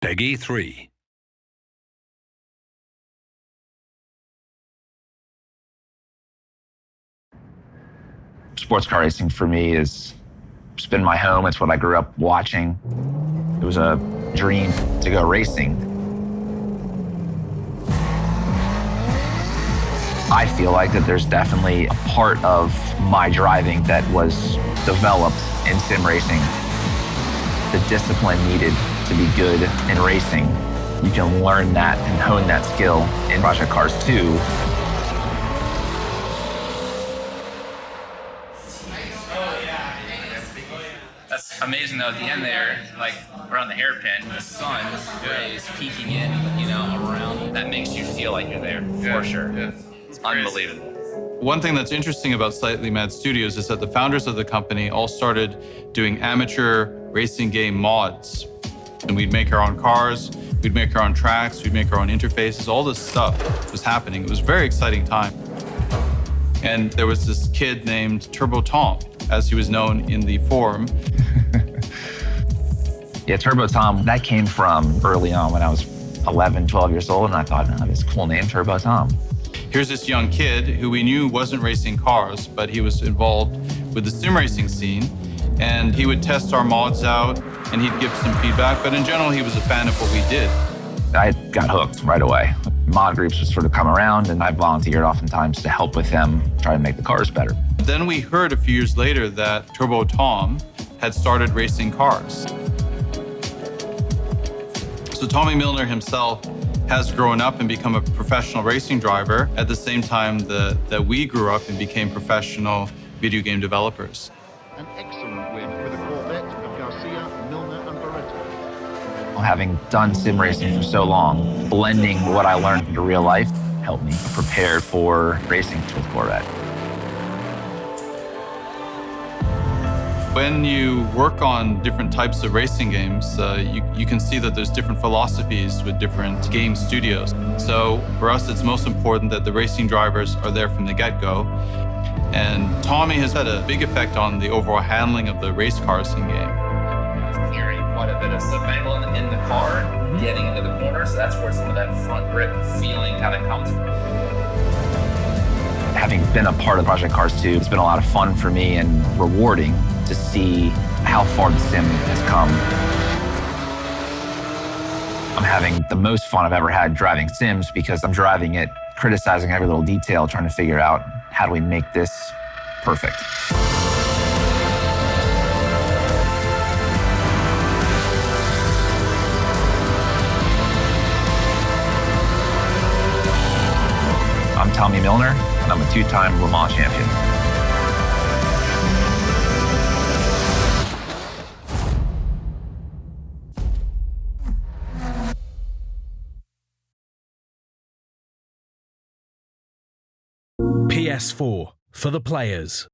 Peggy 3. Sports car racing for me is it's been my home. It's what I grew up watching. It was a dream to go racing. I feel like that there's definitely a part of my driving that was developed in sim racing. The discipline needed to be good in racing. You can learn that and hone that skill in Project Cars 2. That's amazing though, at the end there, like around the hairpin, the sun rays peeking in, around. That makes you feel like you're there, for sure. Yeah. It's unbelievable. One thing that's interesting about Slightly Mad Studios is that the founders of the company all started doing amateur racing game mods. And we'd make our own cars, we'd make our own tracks, we'd make our own interfaces, all this stuff was happening. It was a very exciting time. And there was this kid named Turbo Tom, as he was known in the forum. Yeah, Turbo Tom, that came from early on when I was 11, 12 years old, and I thought, this cool name, Turbo Tom. Here's this young kid who we knew wasn't racing cars, but he was involved with the sim racing scene. And he would test our mods out, and he'd give some feedback, but in general, he was a fan of what we did. I got hooked right away. Mod groups would sort of come around, and I volunteered oftentimes to help with them, try to make the cars better. Then we heard a few years later that Turbo Tom had started racing cars. So Tommy Milnere himself has grown up and become a professional racing driver at the same time that we grew up and became professional video game developers. An excellent win with a Corvette of Garcia, Milner and Barreto. Having done sim racing for so long, blending what I learned into real life helped me prepare for racing with Corvette. When you work on different types of racing games, you can see that there's different philosophies with different game studios. So for us, it's most important that the racing drivers are there from the get-go. And Tommy has had a big effect on the overall handling of the race cars in game. Hearing quite a bit of slip angle in the car, getting into the corner, so that's where some of that front grip feeling kind of comes from. Having been a part of Project Cars 2, it's been a lot of fun for me and rewarding to see how far the sim has come. I'm having the most fun I've ever had driving sims because I'm driving it, criticizing every little detail, trying to figure out how do we make this perfect. I'm Tommy Milnere, and I'm a two-time Le Mans champion. PS4 for the players.